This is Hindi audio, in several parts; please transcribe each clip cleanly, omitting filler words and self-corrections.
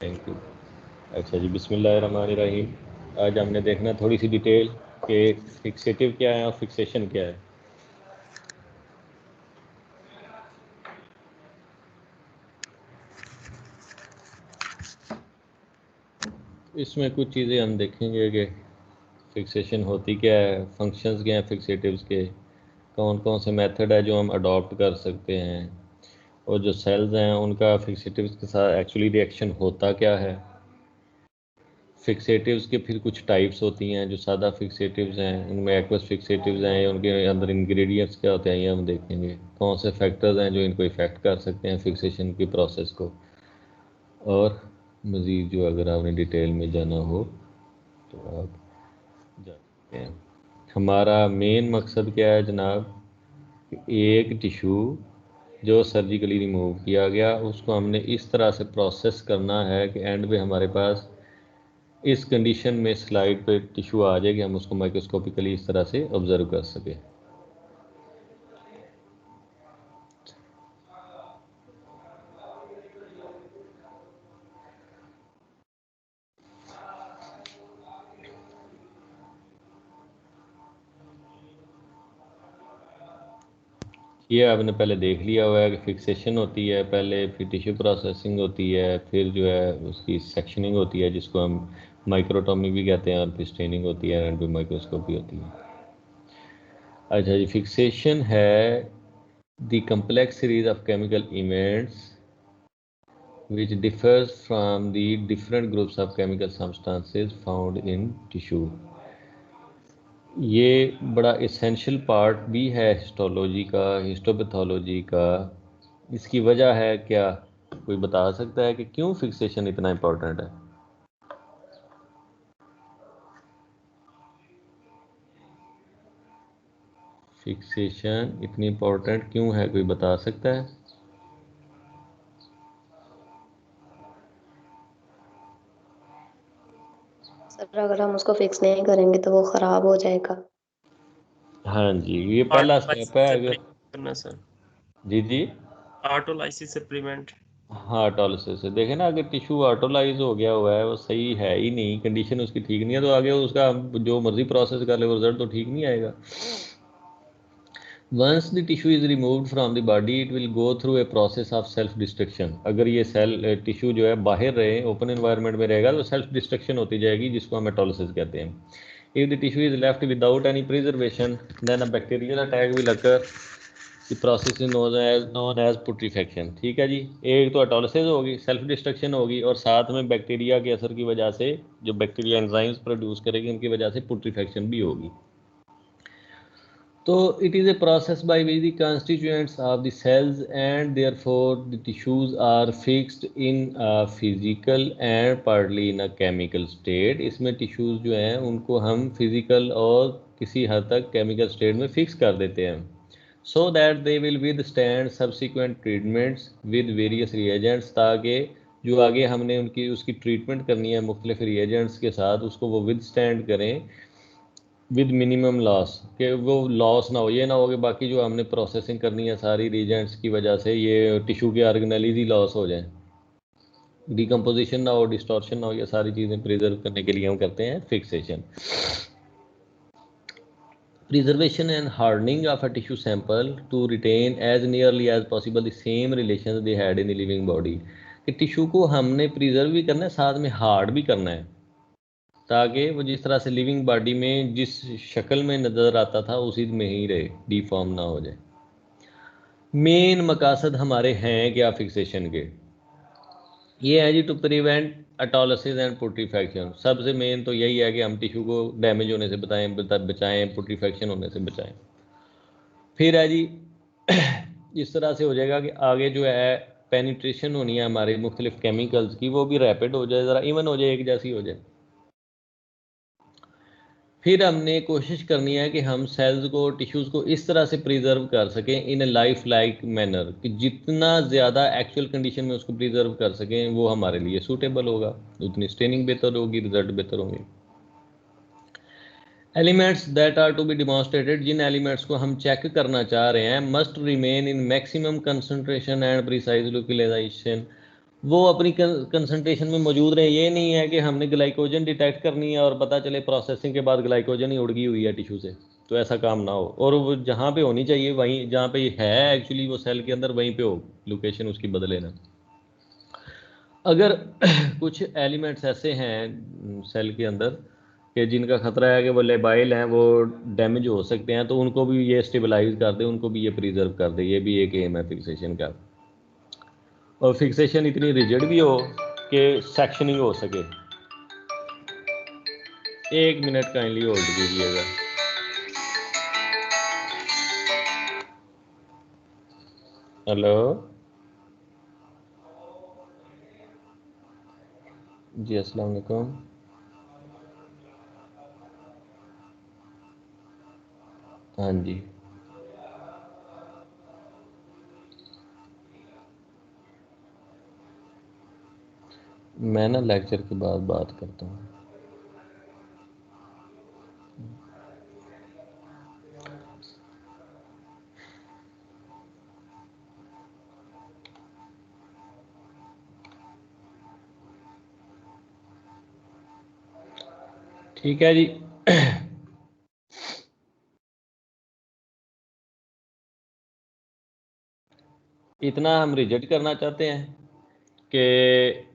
Thank you. अच्छा जी, बिस्मिल्लाहिर्रहमानिर्रहीम। आज हमने देखना थोड़ी सी डिटेल कि फिक्सेटिव क्या है और फिक्सेशन क्या है। इसमें कुछ चीज़ें हम देखेंगे कि फिक्सेशन होती क्या है, फंक्शंस क्या हैं फिक्सेटिव्स के, कौन कौन से मेथड है जो हम अडॉप्ट कर सकते हैं, और जो सेल्स हैं उनका फिक्सेटिव्स के साथ एक्चुअली रिएक्शन होता क्या है। फिक्सेटिव्स के फिर कुछ टाइप्स होती हैं, जो सादा फिक्सेटिव्स हैं, उनमें एक्वस फिक्सेटिव्स हैं, उनके अंदर इंग्रेडिएंट्स क्या होते हैं ये हम देखेंगे। कौन से फैक्टर्स हैं जो इनको इफ़ेक्ट कर सकते हैं फिक्सेशन की प्रोसेस को। और मज़ीद जो अगर आपने डिटेल में जाना हो तो आप जा सकते हैं। हमारा मेन मकसद क्या है जनाब, कि एक टिशू जो सर्जिकली रिमूव किया गया उसको हमने इस तरह से प्रोसेस करना है कि एंड पे हमारे पास इस कंडीशन में स्लाइड पे टिशू आ जाए कि हम उसको माइक्रोस्कोपिकली इस तरह से ऑब्जर्व कर सकें। ये आपने पहले देख लिया हुआ है कि फिक्सेशन होती है पहले, फिर टिश्यू प्रोसेसिंग होती है, फिर जो है उसकी सेक्शनिंग होती है जिसको हम माइक्रोटॉमी भी कहते हैं, और फिर स्टेनिंग होती है एंड फिर माइक्रोस्कोपी होती है। अच्छा जी, फिक्सेशन है the complex series of chemical events which differs from the different groups of chemical substances found in tissue। ये बड़ा इसेंशियल पार्ट भी है हिस्टोलॉजी का, हिस्टोपैथोलॉजी का। इसकी वजह है क्या, कोई बता सकता है कि क्यों फिक्सेशन इतना इम्पोर्टेंट है? फिक्सेशन इतनी इम्पोर्टेंट क्यों है, कोई बता सकता है? सर अगर हम उसको फिक्स नहीं करेंगे तो वो खराब हो जाएगा। हाँ जी, ये पहला स्टेप है। अगर करना सर, जी जी, ऑटोलाइसिस से प्रिवेंट। हाँ ऑटोलिसिस से देखें ना, अगर टिश्यू ऑटोलाइज हो गया हुआ है, वो सही है ही नहीं, कंडीशन उसकी ठीक नहीं है, तो आगे उसका जो मर्जी प्रोसेस कर ले वो रिजल्ट तो ठीक नहीं आएगा। Once the tissue is removed from the body it will go through a process of self destruction. अगर ये सेल टिश्यू जो है बाहर रहे, ओपन एनवायरनमेंट में रहेगा, तो सेल्फ डिस्ट्रक्शन होती जाएगी, जिसको हम ऑटोलिसिस कहते हैं। If the tissue is left without any preservation then a bacterial attack will occur. The process is known as putrefaction. ठीक है जी, एक तो ऑटोलिसिस होगी, सेल्फ डिस्ट्रक्शन होगी, और साथ में बैक्टीरिया के असर की वजह से जो बैक्टीरिया एंजाइम्स प्रोड्यूस करेगी उनकी वजह से पुट्रीफेक्शन भी होगी। तो it is a process by which the constituents of the cells and therefore the tissues are fixed in a physical and partly in a chemical state। इसमें tissues जो हैं उनको हम physical और किसी हद तक chemical state में fix कर देते हैं, so that they will withstand subsequent treatments with various reagents, ताकि जो आगे हमने उनकी उसकी ट्रीटमेंट करनी है मुख्तलिफ रिएजेंट्स के साथ, उसको वो विदस्टैंड करें विद मिनिमम लॉस, कि वो लॉस ना हो। ये ना हो कि बाकी जो हमने प्रोसेसिंग करनी है सारी रीजेंट्स की वजह से ये टिश्यू के ऑर्गेनेलीज ही लॉस हो जाएं, डिकम्पोजिशन ना हो, डिस्टॉर्शन ना हो। ये सारी चीज़ें प्रिजर्व करने के लिए हम करते हैं fixation. Preservation and hardening of a tissue sample to retain as nearly as possible the same relation they had in the living body. कि टिश्यू को हमने प्रिजर्व भी करना है, साथ में हार्ड भी करना है, ताकि वो जिस तरह से लिविंग बॉडी में जिस शक्ल में नज़र आता था उसी में ही रहे, डिफॉर्म ना हो जाए। मेन मकासद हमारे हैं क्या फिक्सेशन के, ये है जी टू प्रिवेंट ऑटोलिसिस एंड पुट्रीफेक्शन। सबसे मेन तो यही है कि हम टिश्यू को डैमेज होने से बचाएं, पुट्रीफेक्शन होने से बचाएं। फिर है जी इस तरह से हो जाएगा कि आगे जो है पेनिट्रेशन होनी है हमारे मुख्तलिफ केमिकल्स की, वो भी रैपिड हो जाए, ज़रा इवन हो जाए, एक जैसी हो जाए। फिर हमने कोशिश करनी है कि हम सेल्स को, टिश्यूज़ को इस तरह से प्रिजर्व कर सकें इन ए लाइफ लाइक मैनर, कि जितना ज़्यादा एक्चुअल कंडीशन में उसको प्रिजर्व कर सकें वो हमारे लिए सूटेबल होगा, उतनी स्टेनिंग बेहतर होगी, रिजल्ट बेहतर होंगे। Elements that are to be demonstrated, जिन एलिमेंट्स को हम चेक करना चाह रहे हैं, must remain in maximum concentration and precise localization. वो अपनी कंसंट्रेशन में मौजूद रहे। ये नहीं है कि हमने ग्लाइकोजन डिटेक्ट करनी है और पता चले प्रोसेसिंग के बाद ग्लाइकोजन ही उड़ गई हुई है टिश्यू से, तो ऐसा काम ना हो। और वो जहाँ पे होनी चाहिए वहीं, जहाँ पे है एक्चुअली वो सेल के अंदर, वहीं पे हो, लोकेशन उसकी बदले ना। अगर कुछ एलिमेंट्स ऐसे हैं सेल के अंदर कि जिनका खतरा है कि वो लेबाइल हैं, वो डैमेज हो सकते हैं, तो उनको भी ये स्टेबलाइज कर दे, उनको भी ये प्रिजर्व कर दे। ये भी एक एम है फिक्सेशन का। और फिक्सेशन इतनी रिजिड भी हो कि सेक्शनिंग हो सके। 1 मिनट काइंडली होल्ड कीजिएगा। हेलो जी, अस्सलाम वालेकुम। हाँ जी, मैं ना लेक्चर के बाद बात करता हूँ। ठीक है जी। इतना हम रिजेक्ट करना चाहते हैं कि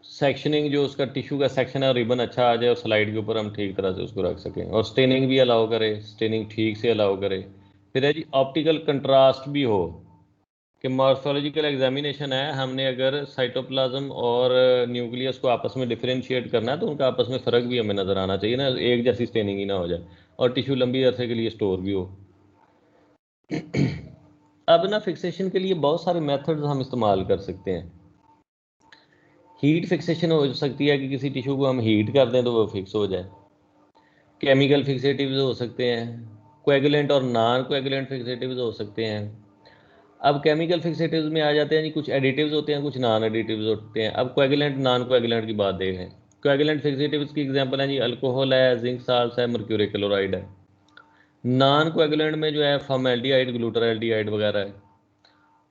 सेक्शनिंग, जो उसका टिश्यू का सेक्शन है, रिबन अच्छा आ जाए और स्लाइड के ऊपर हम ठीक तरह से उसको रख सकें, और स्टेनिंग भी अलाउ करे, स्टेनिंग ठीक से अलाउ करे। फिर है जी ऑप्टिकल कंट्रास्ट भी हो, कि मॉर्फोलॉजिकल एग्जामिनेशन है, हमने अगर साइटोप्लाज्म और न्यूक्लियस को आपस में डिफरेंशिएट करना है तो उनका आपस में फ़र्क भी हमें नज़र आना चाहिए ना, एक जैसी स्टेनिंग ही ना हो जाए, और टिश्यू लंबी अरसे के लिए स्टोर भी हो। अब ना फिक्सेशन के लिए बहुत सारे मेथड्स हम इस्तेमाल कर सकते हैं। हीट फिक्सेशन हो सकती है कि किसी टिश्यू को हम हीट कर दें तो वो फिक्स हो जाए। केमिकल फिक्सेटिव्स हो सकते हैं, कोएगुलेंट और नॉन कोएगुलेंट फिक्सेटिव्स हो सकते हैं। अब केमिकल फिक्सेटिव्स में आ जाते हैं जी, कुछ एडिटिव्स होते हैं, कुछ नॉन एडिटिव्स होते हैं। अब कोएगुलेंट नॉन कोएगुलेंट की बात देखें। कोएगुलेंट फिक्सेटिव्स की एग्जांपल है जी, अल्कोहल है, जिंक साल्ट है, मर्क्यूरी क्लोराइड है। नॉन कोएगुलेंट में जो है फॉर्मेल्डिहाइड, ग्लूटाराल्डिहाइड वगैरह है।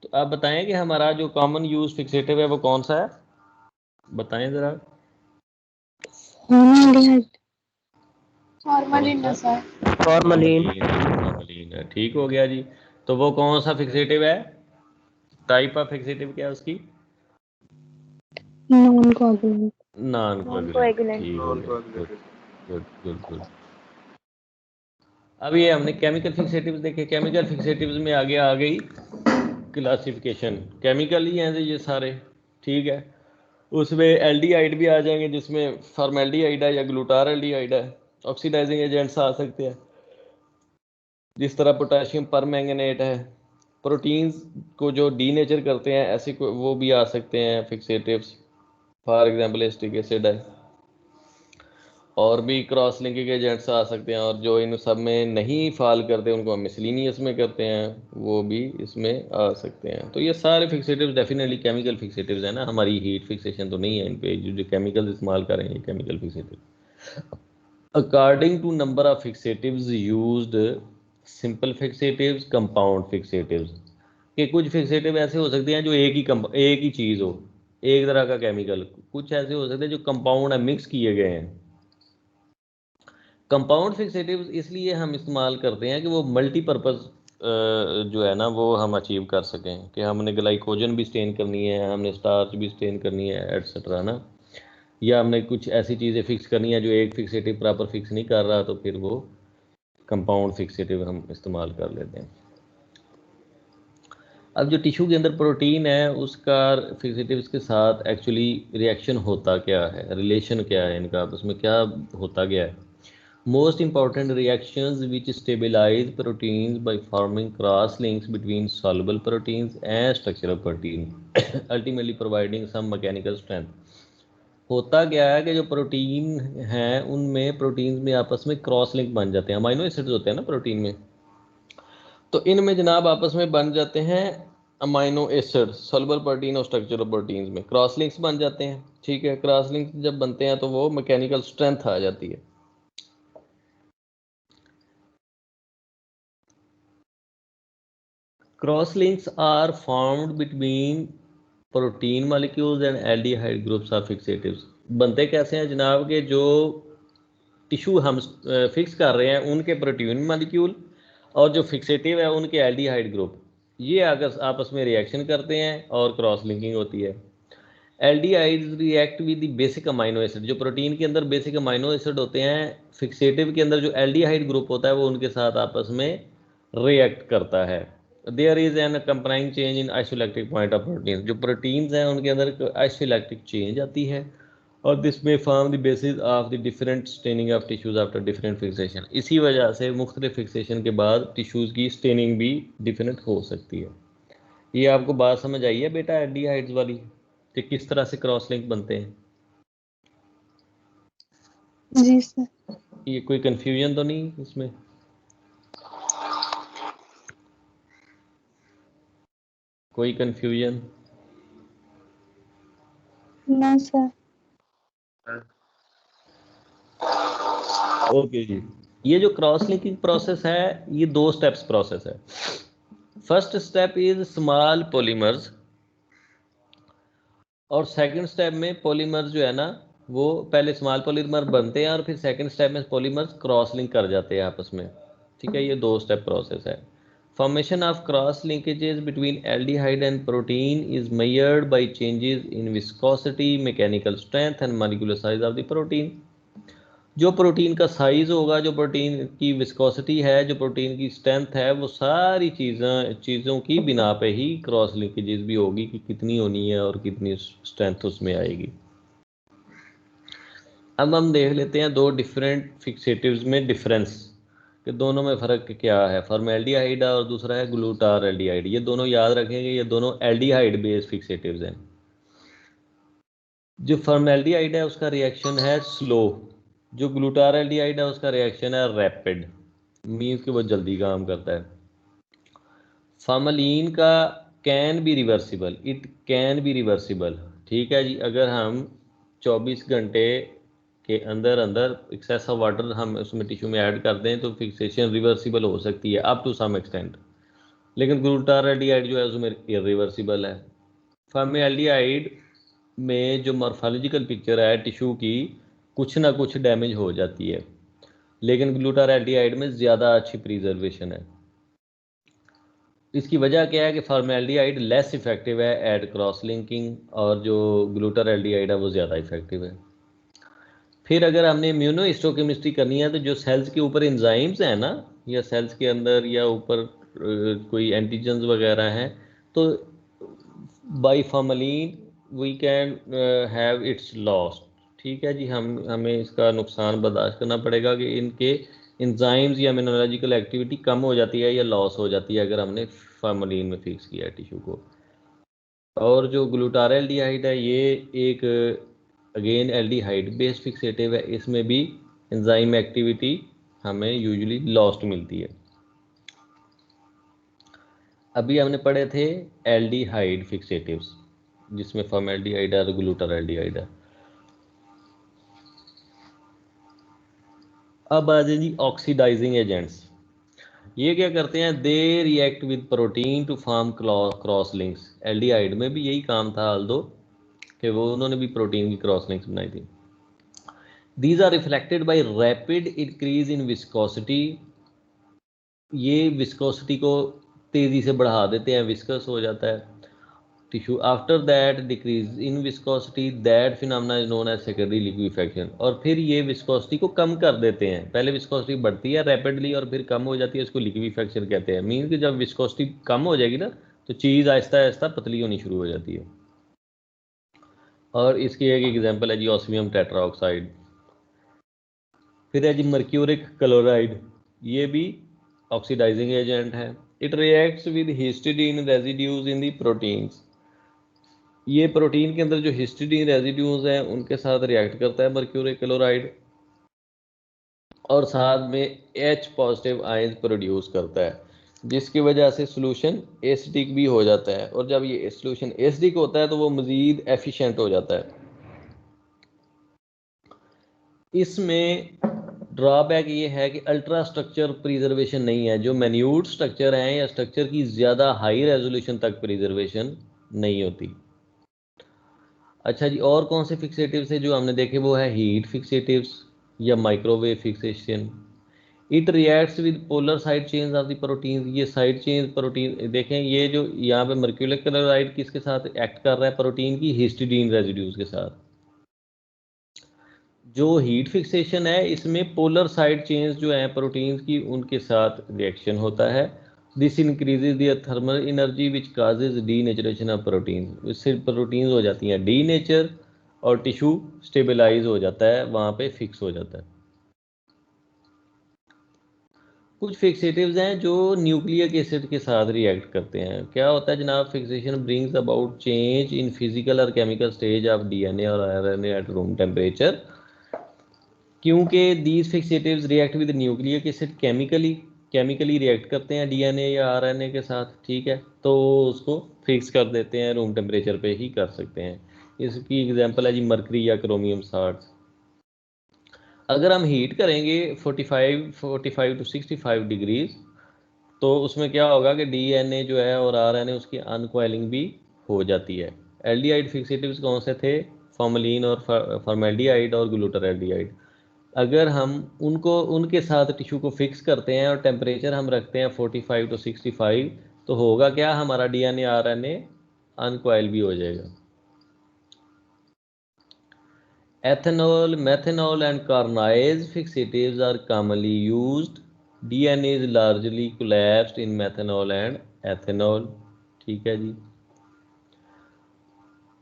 तो आप बताएं कि हमारा जो कॉमन यूज फिक्सेटिव है वो कौन सा है, बताएं ज़रा। फॉर्मलिन कौन सा? है सर। फॉर्मलिन। फॉर्मलीन है, ठीक हो गया जी। तो वो कौन सा फिक्सेटिव है, टाइप ऑफ फिक्सेटिव क्या है उसकी? Non coagulant. नॉन कोएगुलेंट, ठीक हो गया, गुड गुड गुड गुड। अब ये हमने केमिकल फिक्सेटिव्स देखे। केमिकल फिक्सेटिव्स में आगे आ गई क्लासिफिकेशन, केमिकल ही हैं ये सारे, ठीक है। उसमें एल्डिहाइड भी आ जाएंगे, जिसमें फॉर्मेल्डिहाइड है या ग्लूटाराल्डिहाइड है। ऑक्सीडाइजिंग एजेंट्स आ सकते हैं, जिस तरह पोटेशियम परमैंगनेट है। प्रोटीन्स को जो डीनेचर करते हैं ऐसे वो भी आ सकते हैं fixatives, for example acetic acid है। और भी क्रॉस लिंकिंग एजेंट्स आ सकते हैं, और जो इन सब में नहीं फॉल करते उनको हम मिसलिनियस में करते हैं, वो भी इसमें आ सकते हैं। तो ये सारे फिक्सेटिव्स डेफिनेटली केमिकल फिक्सेटिव्स हैं ना, हमारी हीट फिक्सेशन तो नहीं है इन पे। जो केमिकल इस्तेमाल कर रहे हैं ये chemical fixative. According to number of fixatives used, simple fixatives, compound fixatives, कि कुछ फिक्सेटिव ऐसे हो सकते हैं जो एक ही चीज़ हो, एक तरह का केमिकल। कुछ ऐसे हो सकते हैं जो कंपाउंड है, मिक्स किए गए हैं। कंपाउंड फिक्सेटिव्स इसलिए हम इस्तेमाल करते हैं कि वो मल्टीपर्पज़ जो है ना वो हम अचीव कर सकें, कि हमने ग्लाइकोजन भी स्टेन करनी है, हमने स्टार्च भी स्टेन करनी है, एट्सेट्रा ना, या हमने कुछ ऐसी चीज़ें फिक्स करनी है जो एक फिक्सेटिव प्रॉपर फिक्स नहीं कर रहा, तो फिर वो कंपाउंड फिक्सेटिव हम इस्तेमाल कर लेते हैं। अब जो टिश्यू के अंदर प्रोटीन है उसका फिक्सेटिव्स के साथ एक्चुअली रिएक्शन होता क्या है, रिलेशन क्या है इनका, आपस में क्या होता गया है। Most important reactions which stabilize proteins by forming cross links between soluble proteins and structural proteins, ultimately providing some mechanical strength। होता क्या है कि जो प्रोटीन हैं उनमें, प्रोटीन्स में आपस में क्रॉस लिंक बन जाते हैं, अमाइनो एसिड्स होते हैं ना प्रोटीन में, तो इनमें जनाब आपस में बन जाते हैं अमाइनो एसिड, सॉल्युबल प्रोटीन और स्ट्रक्चरल प्रोटीन्स में क्रॉस लिंक्स बन जाते हैं, ठीक है। क्रॉस लिंक्स जब बनते हैं तो वो मैकेनिकल स्ट्रेंथ आ जाती है। Cross links are formed between protein molecules and aldehyde groups or fixatives. बनते कैसे हैं जनाब के जो टिश्यू हम फिक्स कर रहे हैं उनके प्रोटीन मालिक्यूल और जो फिक्सेटिव है उनके एल्डिहाइड ग्रुप, ये अगर आपस में रिएक्शन करते हैं और क्रॉस लिंकिंग होती है। Aldehydes react with the basic amino acid, जो प्रोटीन के अंदर बेसिक अमाइनो एसिड होते हैं, फिक्सेटिव के अंदर जो एल्डिहाइड ग्रुप होता है वो उनके साथ आपस में रिएक्ट करता है। There is an accompanying change in isoelectric point of protein, जो प्रोटीन्स हैं उनके अंदर आइसोलैक्टिक चेंज आती है और दिस में form the basis of the different staining of tissues after different fixation. इसी वजह से मुख्तलिफ फिक्सेशन के बाद टिश्यूज़ की स्टेनिंग भी डिफरेंट हो सकती है। ये आपको बात समझ आई है बेटा एल्डिहाइड्स वाली कि किस तरह से क्रॉस लिंक बनते हैं? जी सर। ये कोई कंफ्यूजन तो नहीं इसमें? कोई कंफ्यूजन? No sir. ओके जी। ये जो क्रॉस लिंकिंग प्रोसेस है ये 2 स्टेप्स प्रोसेस है। First step is small polymers और सेकंड स्टेप में पॉलीमर्स जो है ना वो पहले स्मॉल पॉलीमर बनते हैं और फिर सेकंड स्टेप में पॉलीमर्स क्रॉस लिंक कर जाते हैं आपस में। ठीक है, ये 2 स्टेप प्रोसेस है। Formation of cross linkages between aldehyde and protein is measured by changes in viscosity, mechanical strength and molecular size of the protein. जो प्रोटीन का साइज होगा, जो प्रोटीन की विस्कोसिटी है, जो प्रोटीन की स्ट्रेंथ है, वो सारी चीज़ों की बिना पे ही क्रॉस लिंकेजेस भी होगी कि कितनी होनी है और कितनी स्ट्रेंथ उसमें आएगी। अब हम देख लेते हैं 2 डिफरेंट फिक्सेटिव्स में डिफरेंस कि दोनों में फ़र्क क्या है। फॉर्मेल्डिहाइड और दूसरा है ग्लूटाराल्डिहाइड। ये दोनों याद रखेंगे, ये दोनों एल्डिहाइड बेस्ड फिक्सेटिव्स हैं। जो फॉर्मेल्डिहाइड है उसका रिएक्शन है स्लो, जो ग्लूटाराल्डिहाइड है उसका रिएक्शन है रैपिड, मीन्स कि वो जल्दी काम करता है। फॉर्मलिन का can be reversible, it can be reversible. ठीक है जी, अगर हम 24 घंटे के अंदर अंदर एक्सेस ऑफ वाटर हम उसमें टिश्यू में ऐड कर दें तो फिक्सेशन रिवर्सिबल हो सकती है अप टू सम एक्सटेंट, लेकिन ग्लूटाराल्डिहाइड जो है उसमें इरिवर्सिबल है। फॉर्मेल्डिहाइड में जो मॉर्फोलॉजिकल पिक्चर है टिश्यू की कुछ ना कुछ डैमेज हो जाती है, लेकिन ग्लूटाराल्डिहाइड में ज़्यादा अच्छी प्रिजर्वेशन है। इसकी वजह क्या है कि फॉर्मेल्डिहाइड लेस इफेक्टिव है एट क्रॉस लिंकिंग और जो ग्लूटाराल्डिहाइड है वो ज़्यादा इफेक्टिव है। फिर अगर हमने इम्यूनोहिस्टोकेमिस्ट्री करनी है तो जो सेल्स के ऊपर एंजाइम्स हैं ना, या सेल्स के अंदर या ऊपर कोई एंटीजन्स वगैरह हैं, तो by formalin we can have its loss. ठीक है जी, हमें इसका नुकसान बर्दाश्त करना पड़ेगा कि इनके एंजाइम्स या इम्यूनोलॉजिकल एक्टिविटी कम हो जाती है या लॉस हो जाती है अगर हमने फॉर्मलिन में फिक्स किया है टिश्यू को। और जो ग्लूटाराल्डिहाइड है ये एक अगेन एल्डिहाइड बेस्ड फिक्सेटिव है, इसमें भी एंजाइम एक्टिविटी हमें यूजुअली लॉस्ट मिलती है। अभी हमने पढ़े थे एल्डिहाइड फिक्सेटिव्स जिसमें फॉर्मेल्डिहाइड है और ग्लूटाराल्डिहाइड है। अब आ जाए जी ऑक्सीडाइजिंग एजेंट्स। ये क्या करते हैं, they react with protein to form cross links. Aldehyde में भी यही काम था अल्दो कि वो उन्होंने भी प्रोटीन की क्रॉस लिंक्स बनाई थी। These are reflected by rapid increase in viscosity. ये विस्कोसिटी को तेज़ी से बढ़ा देते हैं, विस्कस हो जाता है tissue. After that decrease in viscosity, that phenomena is known as secondary liquefaction. और फिर ये विस्कोसिटी को कम कर देते हैं। पहले विस्कोसिटी बढ़ती है रैपिडली और फिर कम हो जाती है, इसको लिक्विफेक्शन कहते हैं। मीन कि जब विस्कोसिटी कम हो जाएगी ना तो चीज़ आहिस्ता आहिस्ता पतली होनी शुरू हो जाती है। और इसकी एक एग्जांपल है जी ऑस्मियम टेट्राऑक्साइड। फिर है जी मर्क्यूरिक क्लोराइड, ये भी ऑक्सीडाइजिंग एजेंट है। It reacts with histidine residues in the proteins. ये प्रोटीन के अंदर जो हिस्टिडीन रेजिड्यूज हैं उनके साथ रिएक्ट करता है मर्क्यूरिक क्लोराइड और साथ में H पॉजिटिव आयंस प्रोड्यूस करता है, जिसकी वजह से सॉल्यूशन एसिडिक भी हो जाता है। और जब ये सॉल्यूशन एसिडिक होता है तो वो मज़ीद एफिशिएंट हो जाता है। इसमें ड्रॉबैक ये है कि अल्ट्रा स्ट्रक्चर प्रिजर्वेशन नहीं है। जो मैन्यूट स्ट्रक्चर हैं या स्ट्रक्चर की ज़्यादा हाई रेजोल्यूशन तक प्रिजर्वेशन नहीं होती। अच्छा जी, और कौन से फिक्सेटिव्स है जो हमने देखे? वो है हीट फिक्सेटिव्स या microwave fixation. It reacts with polar side change of the protein. ये साइड चेंज प्रोटीन देखें, ये जो यहाँ पे मर्क्यूलर क्लोराइड किसके साथ एक्ट कर रहा है? प्रोटीन की हिस्टिडीन रेजिड्यूज के साथ। जो हीट फिक्सेशन है इसमें पोलर साइड चेंज जो है प्रोटीन की, उनके साथ रिएक्शन होता है। This increases the thermal energy which causes denaturation of protein. इससे प्रोटीन हो जाती हैं डीनेचर और टिश्यू स्टेबलाइज हो जाता है, वहाँ पे फिक्स हो जाता है। कुछ फिक्सेटिव्स हैं जो न्यूक्लिक एसिड के साथ रिएक्ट करते हैं। क्या होता है जनाब? Fixation brings about change in physical और केमिकल स्टेज ऑफ डीएनए और आरएनए एट रूम टेम्परेचर। क्योंकि these fixatives react with nucleic acid chemically react करते हैं डीएनए या आरएनए के साथ, ठीक है, तो उसको फिक्स कर देते हैं, रूम टेम्परेचर पे ही कर सकते हैं। इसकी एग्जांपल है जी मरकरी या क्रोमियम साल्ट्स। अगर हम हीट करेंगे 45 टू 65 डिग्रीज, तो उसमें क्या होगा कि डीएनए जो है और आरएनए उसकी अनकॉइलिंग भी हो जाती है। एल्डिहाइड फिक्सेटिव्स कौन से थे? फॉर्मलिन और फॉर्मेल्डिहाइड और ग्लूटाराल्डिहाइड। अगर हम उनको उनके साथ टिश्यू को फिक्स करते हैं और टेम्परेचर हम रखते हैं 45 टू 65, तो होगा क्या? हमारा डीएनए आरएनए अनकॉइल भी हो जाएगा। Ethanol, methanol and carnase fixatives are commonly used. DNA is largely collapsed in methanol and ethanol. ठीक है जी।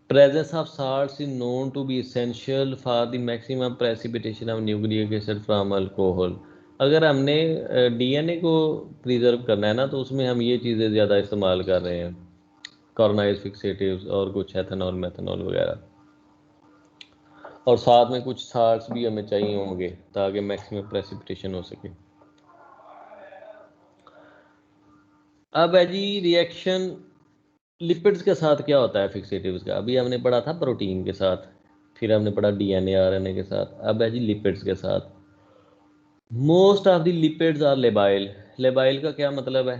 Presence of salts is known to be essential for the maximum precipitation of nucleic acid from alcohol. अगर हमने डीएनए को प्रिजर्व करना है ना, तो उसमें हम ये चीज़ें ज़्यादा इस्तेमाल कर रहे हैं, कार्नाइज फिक्सेटिव्स और कुछ एथेनॉल मेथेनॉल वगैरह, और साथ में कुछ साल्ट्स भी हमें चाहिए होंगे ताकि मैक्सिमम प्रेसिपिटेशन हो सके। अब है जी रिएक्शन लिपिड्स के साथ क्या होता है फिक्सेटिव्स का? अभी हमने पढ़ा था प्रोटीन के साथ, फिर हमने पढ़ा डीएनए आरएनए के साथ, अब है जी लिपिड्स के साथ। Most of the lipids are labile. Labile का क्या मतलब है?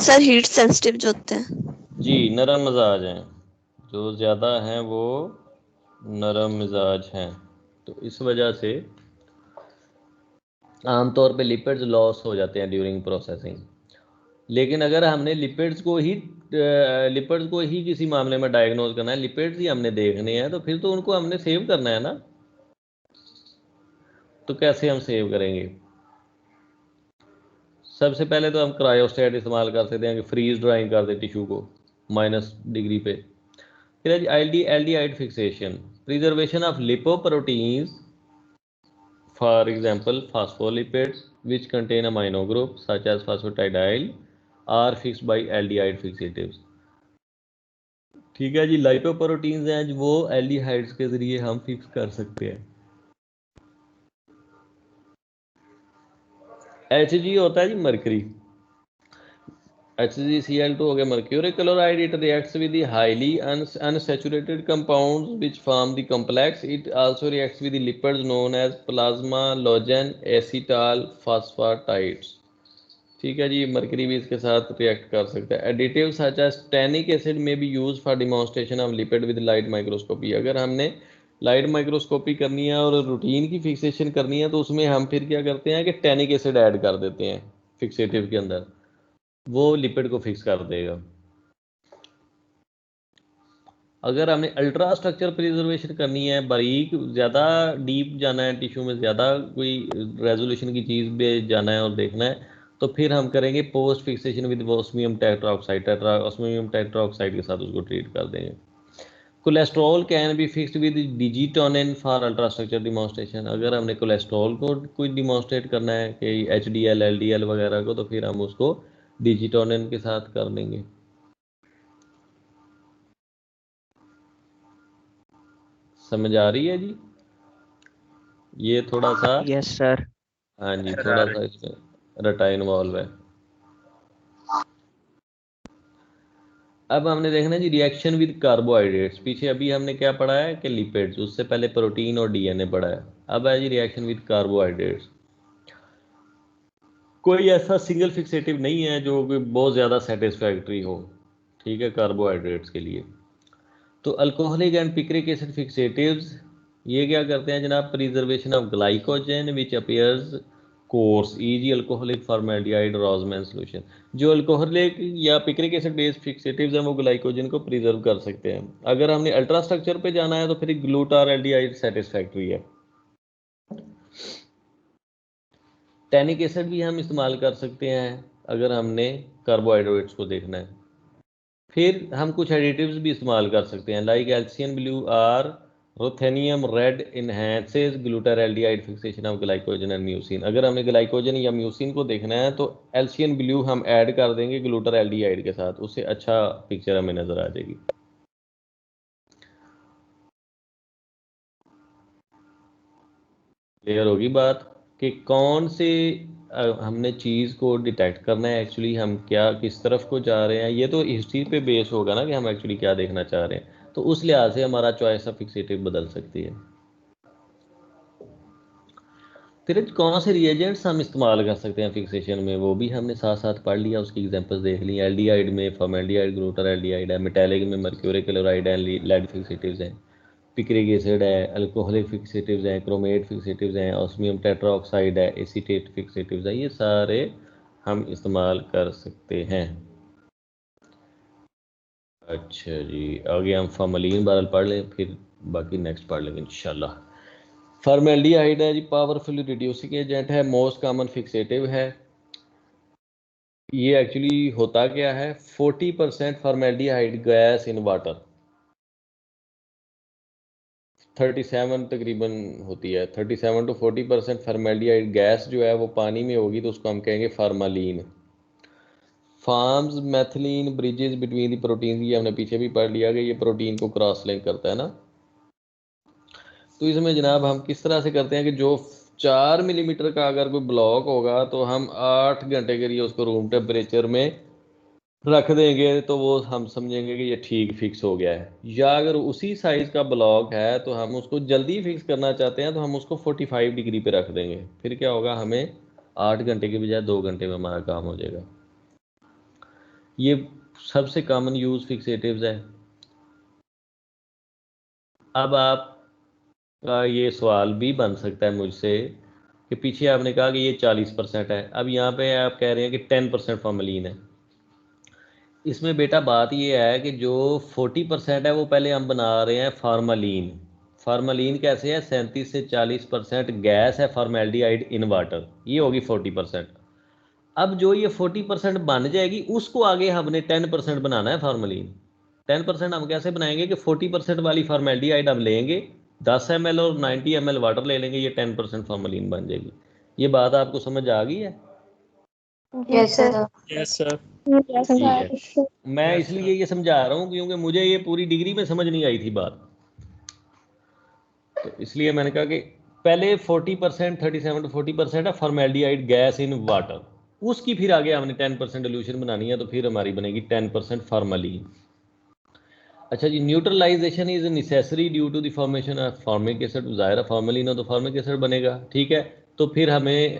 सर हीट सेंसिटिव जो होते हैं। जी, नरम मिजाज हैं, जो ज़्यादा हैं वो नरम मिजाज हैं। तो इस वजह से आमतौर पे लिपिड्स लॉस हो जाते हैं ड्यूरिंग प्रोसेसिंग। लेकिन अगर हमने लिपिड्स को ही किसी मामले में डायग्नोज करना है, लिपिड्स ही हमने देखने हैं, तो फिर तो उनको हमने सेव करना है ना। तो कैसे हम सेव करेंगे? सबसे पहले तो हम क्रायोस्टेट इस्तेमाल कर सकते हैं कि फ्रीज ड्राइंग कर दे टिश्यू को -डिग्री पे। फिर aldehyde fixation, preservation of lipoproteins, for example phospholipids which contain amino group such as phosphatidyl are fixed by aldehyde fixatives। ठीक है जी, लाइपोप्रोटीन्स हैं जो वो एल्डिहाइड्स के जरिए हम फिक्स कर सकते हैं। Hg होता है जी मरकरी, HgCl2 हो गया mercuric chloride. It reacts with the highly unsaturated compounds which form the complex. It also reacts with the lipids known as plasmalogen acetal phosphatides. ठीक है जी, मरकरी भी इसके साथ रिएक्ट कर सकता है। Additive such as tannic acid में be used for demonstration of lipid with light microscopy. अगर हमने लाइट माइक्रोस्कोपी करनी है और रूटीन की फिक्सेशन करनी है, तो उसमें हम फिर क्या करते हैं कि टैनिक एसिड ऐड कर देते हैं फिक्सेटिव के अंदर, वो लिपिड को फिक्स कर देगा। अगर हमने अल्ट्रा स्ट्रक्चर प्रिजर्वेशन करनी है, बारीक ज़्यादा डीप जाना है टिश्यू में, ज़्यादा कोई रेजोल्यूशन की चीज़ पे जाना है और देखना है, तो फिर हम करेंगे post fixation with osmium tetroxide के साथ उसको ट्रीट कर देंगे। Cholesterol can be fixed with digitonin for ultra structure demonstration. अगर हमने कोलेस्ट्रॉल को कोई डिमॉन्स्ट्रेट करना है कि HDL LDL वगैरह को, तो फिर हम उसको डिजिटोनिन के साथ कर लेंगे। समझ आ रही है जी? ये थोड़ा सा, यस सर। हाँ जी, थोड़ा सा इसमें रटा इन्वॉल्व है। अब हमने देखना है जी रिएक्शन विद कार्बोहाइड्रेट्स। पीछे अभी हमने क्या पढ़ा है कि लिपिड्स, उससे पहले प्रोटीन और डीएनए पढ़ा है। अब है जी रिएक्शन विद कार्बोहाइड्रेट्स। कोई ऐसा सिंगल फिक्सेटिव नहीं है जो बहुत ज़्यादा सेटिस्फैक्ट्री हो, ठीक है, कार्बोहाइड्रेट्स के लिए। तो alcoholic and picric acid fixatives ये क्या करते हैं जनाब, preservation of glycogen which appears course easy alcoholic formaldehyde Rossman solution. जो अल्कोहलिक या पिक्रिक एसिड बेस्ड फिक्सेटिव्स हैं वो ग्लाइकोजन को प्रिजर्व कर सकते हैं। अगर हमने अल्ट्रा स्ट्रक्चर पे जाना है तो फिर ग्लूटाराल्डिहाइड सेटिस्फैक्ट्री है। टैनिक एसिड भी हम इस्तेमाल कर सकते हैं अगर हमने कार्बोहाइड्रेट्स को देखना है। फिर हम कुछ एडिटिव्स भी इस्तेमाल कर सकते हैं like alcian blue or ruthenium red enhances glutaraldehyde fixation of glycogen and mucin. अगर हमने ग्लाइकोजन या म्यूसिन को देखना है तो एल्सियन ब्लू हम ऐड कर देंगे ग्लूटाराल्डिहाइड के साथ, उससे अच्छा पिक्चर हमें नजर आ जाएगी। क्लियर होगी बात कि कौन से हमने चीज़ को डिटेक्ट करना है, एक्चुअली हम क्या किस तरफ को जा रहे हैं। ये तो हिस्ट्री पे बेस होगा ना कि हम एक्चुअली क्या देखना चाह रहे हैं, तो उस लिहाज से हमारा चॉइस ऑफ फिक्सेटिव बदल सकती है। फिर कौन से रिएजेंट्स हम इस्तेमाल कर सकते हैं फिक्सेशन में, वो भी हमने साथ साथ पढ़ लिया, उसकी एग्जांपल्स देख ली। एल्डिहाइड में फॉर्मेल्डिहाइड ग्लूटाराल्डिहाइड है, मेटालिक में मर्क्यूरी क्लोराइड है, लेड फिक्सेटिव्स हैं, पिक्रिक एसिड है, अल्कोहलिक फिक्सेटिव्स हैं, क्रोमेट फिक्सेटिव्स हैं, ऑस्मियम टेट्राऑक्साइड है, एसीटेट फिक्सेटिव्स है, ये सारे हम इस्तेमाल कर सकते हैं। अच्छा जी, आगे हम फॉर्मलीन बहरहाल पढ़ लें, फिर बाकी नेक्स्ट पढ़ लेंगे इंशाल्लाह। फॉर्मेल्डिहाइड है जी, पावरफुली रिड्यूसिंग एजेंट है, मोस्ट कॉमन फिक्सेटिव है। ये एक्चुअली होता क्या है, 40% फॉर्मेल्डिहाइड गैस इन वाटर, 37 तकरीबन होती है, 37 to 40% फॉर्मेल्डिहाइड गैस जो है वो पानी में होगी, तो उसको हम कहेंगे formalin. Forms methylene bridges between the protein, ये हमने पीछे भी पढ़ लिया कि ये प्रोटीन को क्रॉस लिंक करता है ना। तो इसमें जनाब हम किस तरह से करते हैं कि जो 4 मिलीमीटर का अगर कोई ब्लॉक होगा तो हम 8 घंटे के लिए उसको रूम टेम्परेचर में रख देंगे, तो वो हम समझेंगे कि ये ठीक फिक्स हो गया है। या अगर उसी साइज का ब्लॉक है तो हम उसको जल्दी फिक्स करना चाहते हैं तो हम उसको 45 डिग्री पे रख देंगे, फिर क्या होगा, हमें 8 घंटे के बजाय 2 घंटे में हमारा काम हो जाएगा। ये सबसे कॉमन यूज फिक्सेटिव्स है। अब आपका ये सवाल भी बन सकता है मुझसे कि पीछे आपने कहा कि ये 40% है, अब यहाँ पे आप कह रहे हैं कि 10% फॉर्मलीन है। इसमें बेटा बात ये है कि जो 40% है वो पहले हम बना रहे हैं फार्मालीन। फार्मालीन कैसे है, 37 से 40% गैस है फॉर्मेल्डिहाइड इन वाटर, ये होगी 40%। अब जो ये 40% बन जाएगी उसको आगे हमने 10% बनाना है फार्मालीन। 10% हम कैसे बनाएंगे कि 40% वाली फॉर्मेल्डिहाइड हम लेंगे 10 ml और 90 ml वाटर ले लेंगे, ये 10% फार्मालीन बन जाएगी। ये बात आपको समझ आ गई है? Yes sir. Yes sir. ठीक है, मैं इसलिए ये समझा रहा हूँ क्योंकि मुझे ये पूरी डिग्री में समझ नहीं आई थी बात, तो इसलिए मैंने कहा कि पहले 40% 37 to 40% है फॉर्मेल्डिहाइड गैस इन वाटर, उसकी फिर आगे हमने 10% डिल्यूशन बनानी है, तो फिर हमारी बनेगी 10% फार्मालीन। अच्छा जी, neutralization is necessary due to the formation of formic acid, ज़ाहिर फॉर्मेलिन हो तो फॉर्मिक एसिड बनेगा, ठीक है। तो फिर हमें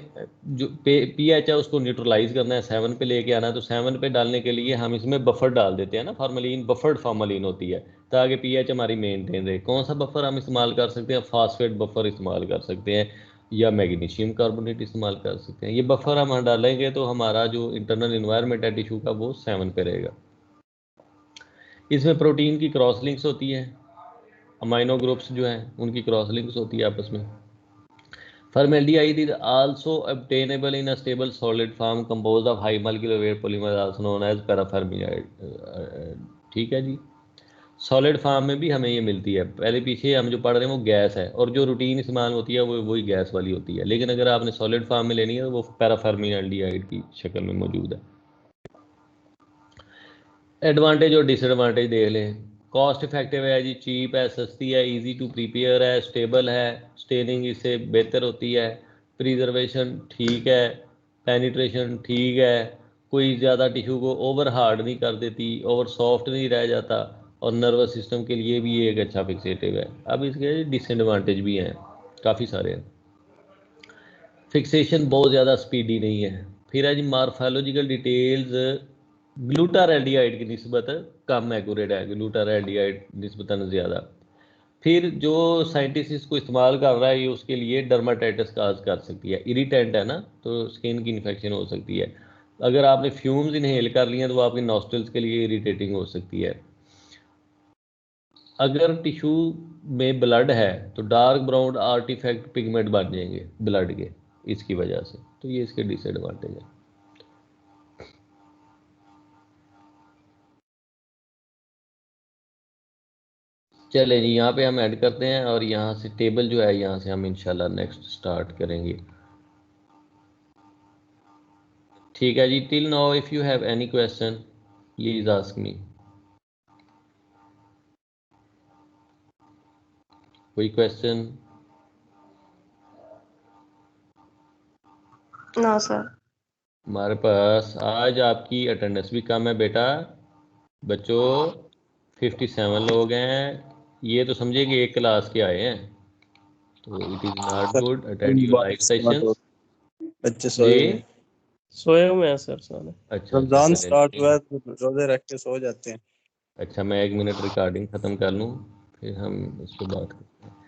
जो पीएच है उसको न्यूट्रलाइज करना है, 7 पे लेके आना है, तो 7 पे डालने के लिए हम इसमें बफर डाल देते हैं ना, फॉर्मेलिन बफर्ड फॉर्मेलिन होती है ताकि पीएच हमारी मेनटेन रहे। कौन सा बफर हम इस्तेमाल कर सकते हैं, फास्फेट बफर इस्तेमाल कर सकते हैं या मैग्नीशियम कार्बोनेट इस्तेमाल कर सकते हैं। ये बफर हम डालेंगे तो हमारा जो इंटरनल इन्वायरमेंट है टिशू का वो 7 पे रहेगा। इसमें प्रोटीन की क्रॉस लिंक्स होती हैं, अमाइनो ग्रुप्स जो हैं उनकी क्रॉस लिंक्स होती है आपस में। Formaldehyde is also obtainable in a stable solid form composed of high molecular weight polymer also known as paraformaldehyde. ठीक है जी, सॉलिड फॉर्म में भी हमें ये मिलती है। पहले पीछे हम जो पढ़ रहे हैं वो गैस है, और जो रूटीन इस्तेमाल होती है वो वही गैस वाली होती है, लेकिन अगर आपने सॉलिड फॉर्म में लेनी है तो वो पैराफॉर्मेल्डिहाइड की शक्ल में मौजूद है। एडवांटेज और डिसएडवांटेज देख लें। कॉस्ट इफेक्टिव है जी, चीप है, सस्ती है, इजी टू प्रिपेयर है, स्टेबल है, स्टेनिंग इससे बेहतर होती है, प्रिजर्वेशन ठीक है, पेनिट्रेशन ठीक है, कोई ज़्यादा टिश्यू को ओवर हार्ड नहीं कर देती, ओवर सॉफ्ट नहीं रह जाता, और नर्वस सिस्टम के लिए भी ये एक अच्छा फिक्सेटिव है। अब इसके डिसएडवांटेज भी हैं, काफ़ी सारे हैं। फिक्सेशन बहुत ज़्यादा स्पीडी नहीं है। फिर है जी, मार्फोलॉजिकल डिटेल्स ग्लूटारेल्डिहाइड की निस्बत कम एक्यूरेट है, ग्लूटारेल्डिहाइड निस्बतन ज़्यादा। फिर जो साइंटिस्ट इसको इस्तेमाल कर रहा है ये उसके लिए डर्माटाइटिस काज कर सकती है, इरिटेंट है ना, तो स्किन की इन्फेक्शन हो सकती है। अगर आपने फ्यूम्स इनहेल कर लिए तो आपकी नॉस्ट्रल्स के लिए इरिटेटिंग हो सकती है। अगर टिश्यू में ब्लड है तो डार्क ब्राउन आर्टिफैक्ट पिगमेंट बन जाएंगे ब्लड के, इसकी वजह से, तो ये इसके डिसएडवांटेज है। चले जी, यहाँ पे हम ऐड करते हैं और यहाँ से टेबल जो है यहाँ से हम इंशाल्लाह नेक्स्ट स्टार्ट करेंगे। ठीक है जी, till now if you have any question please ask me. कोई क्वेश्चन? No sir. हमारे पास आज आपकी अटेंडेंस भी कम है बेटा, बच्चों 57 लोग हैं, ये तो समझिए कि एक क्लास के आए हैं, तो it is not good. Attend your live sessions. बच्चे सोए जी, हुए सोए हुए हैं सर सारे। अच्छा रमजान चलें। स्टार्ट हुआ है तो रोजे रख के सो जाते हैं। अच्छा, मैं 1 मिनट रिकॉर्डिंग ख़त्म कर लूँ फिर हम इस पर बात करते हैं।